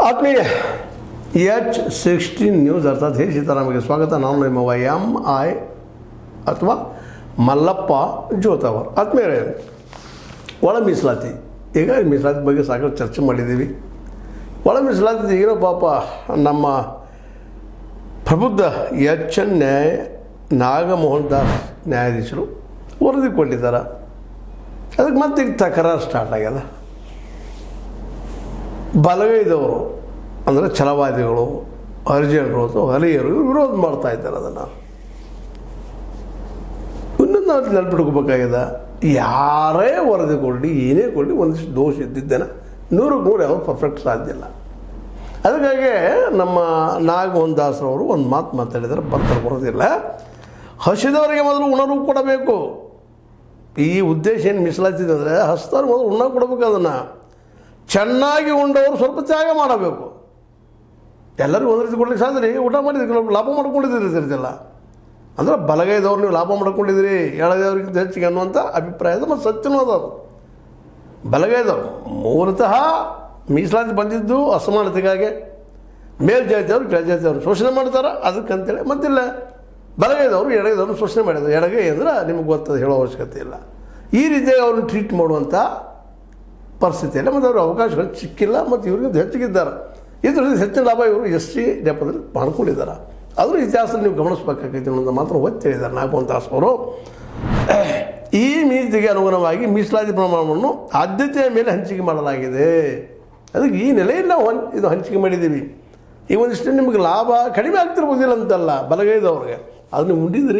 ಆತ್ಮೀಯ H16 news ಅರ್ಥಾತ್ ಹೇ ಸೀತಾರಾಮಗೆ ಸ್ವಾಗತ. ನಾನು ನಿಮ್ಮ MI ಅಥವಾ ಮಲ್ಲಪ್ಪ ಜೋತವರ್. ಆತ್ಮೀಯರೇ, ಒಳ ಮೀಸಲಾತಿ, ಈಗ ಮೀಸಲಾತಿ ಬಗ್ಗೆ ಸಾಕಷ್ಟು ಚರ್ಚೆ ಮಾಡಿದ್ದೀವಿ. ಒಳ ಮೀಸಲಾತಿ ಏನೋ ಪಾಪ ನಮ್ಮ ಪ್ರಬುದ್ಧ HN ನ್ಯಾಯ ನಾಗಮೋಹನ್ ದಾಸ್ ನ್ಯಾಯಾಧೀಶರು ವರದಿ ಕೊಟ್ಟಿದ್ದಾರೆ. ಅದಕ್ಕೆ ಮತ್ತೆ ಈಗ ತಕರಾರು ಸ್ಟಾರ್ಟ್ ಆಗ್ಯದ. ಬಲಗೈದವರು ಅಂದರೆ ಛಲವಾದಿಗಳು, ಹರಿಜನರು ಅಥವಾ ಹರಿಯರು ವಿರೋಧ ಮಾಡ್ತಾ ಇದ್ದಾರೆ. ಅದನ್ನು ಇನ್ನೊಂದು ನಾವು ನೆನಪಿಟ್ಕೋಬೇಕಾಗಿದೆ, ಯಾರೇ ವರದಿ ಕೊಡಲಿ ಏನೇ ಕೊಡಲಿ ಒಂದಿಷ್ಟು ದೋಷ ಇದ್ದಿದ್ದೇನೆ 100% ಯಾವುದು ಪರ್ಫೆಕ್ಟ್ ಸಾಧ್ಯ ಇಲ್ಲ. ಅದಕ್ಕಾಗಿ ನಮ್ಮ ನಾಗಮೋಹನ್ ದಾಸರವರು ಒಂದು ಮಾತು ಮಾತಾಡಿದರೆ ಬರೋದಿಲ್ಲ. ಹಸಿದವರಿಗೆ ಮೊದಲು ಉಣರು ಕೊಡಬೇಕು. ಈ ಉದ್ದೇಶ ಏನು ಮೀಸಲಾತಿದೆ ಅಂದರೆ ಹಸ್ತವ್ರು ಮೊದಲು ಉಣ್ಣ ಕೊಡಬೇಕು. ಅದನ್ನು ಚೆನ್ನಾಗಿ ಉಂಡವರು ಸ್ವಲ್ಪ ತ್ಯಾಗ ಮಾಡಬೇಕು. ಎಲ್ಲರಿಗೂ ಒಂದು ರೀತಿ ಕೊಡ್ಲಿಕ್ಕೆ ಸಾಧ್ಯ ರೀ. ಊಟ ಮಾಡಿದ್ರಿ, ಲಾಭ ಮಾಡ್ಕೊಂಡಿದ್ದೀರಿಲ್ಲ ಅಂದರೆ ಬಲಗೈದವ್ರು ನೀವು ಲಾಭ ಮಾಡ್ಕೊಂಡಿದ್ದೀರಿ ಎಳಗೈದವ್ರಿಗಿಂತ ಹೆಚ್ಚಿಗೆ ಅನ್ನುವಂಥ ಅಭಿಪ್ರಾಯದ ಮತ್ತು ಸತ್ಯನೂ ಅದು. ಬಲಗೈದವರು ಮೂಲತಃ ಮೀಸಲಾತಿ ಬಂದಿದ್ದು ಅಸಮಾನತೆಗಾಗಿ, ಮೇಲ್ಜಾತಿಯವರು ಕೆಳಜಾತಿಯವರು ಶೋಷಣೆ ಮಾಡ್ತಾರೆ. ಅದಕ್ಕಂತೇಳಿ ಮತ್ತಿಲ್ಲ ಬಲಗೈದವರು ಎಡಗೈದವ್ರನ್ನ ಶೋಷಣೆ ಮಾಡಿದ್ರು. ಎಡಗೈ ಅಂದರೆ ನಿಮಗೆ ಗೊತ್ತದ, ಹೇಳೋ ಅವಶ್ಯಕತೆ ಇಲ್ಲ. ಈ ರೀತಿಯಾಗಿ ಅವ್ರನ್ನ ಟ್ರೀಟ್ ಮಾಡುವಂಥ ಪರಿಸ್ಥಿತಿಯಲ್ಲಿ ಮತ್ತು ಅವ್ರ ಅವಕಾಶಗಳು ಸಿಕ್ಕಿಲ್ಲ ಮತ್ತು ಇವ್ರಿಗೆ ಹೆಚ್ಚಿಗಿದ್ದಾರೆ. ಇದರಿಂದ ಹೆಚ್ಚಿನ ಲಾಭ ಇವರು SC ನೆಪದಲ್ಲಿ ಮಾಡ್ಕೊಂಡಿದ್ದಾರೆ. ಅದರ ಇತಿಹಾಸದಲ್ಲಿ ನೀವು ಗಮನಿಸಬೇಕಾಗೈತಿ ಅನ್ನೋದು ಮಾತ್ರ ಒತ್ತಿ ಹೇಳಿದ್ದಾರೆ ನಾಗಮೋಹನ್ ದಾಸ್ ಅವರು. ಈ ನೀತಿಗೆ ಅನುಗುಣವಾಗಿ ಮೀಸಲಾತಿ ಪ್ರಮಾಣವನ್ನು ಆದ್ಯತೆಯ ಮೇಲೆ ಹಂಚಿಕೆ ಮಾಡಲಾಗಿದೆ. ಅದಕ್ಕೆ ಈ ನೆಲೆಯಲ್ಲಿ ನಾವು ಇದು ಹಂಚಿಕೆ ಮಾಡಿದ್ದೀವಿ. ಈಗ ಒಂದಿಷ್ಟು ನಿಮಗೆ ಲಾಭ ಕಡಿಮೆ ಆಗ್ತಿರ್ಬೋದಿಲ್ಲ ಅಂತಲ್ಲ ಬಲಗೈದವ್ರಿಗೆ, ಅದನ್ನು ಉಂಡಿದ್ರಿ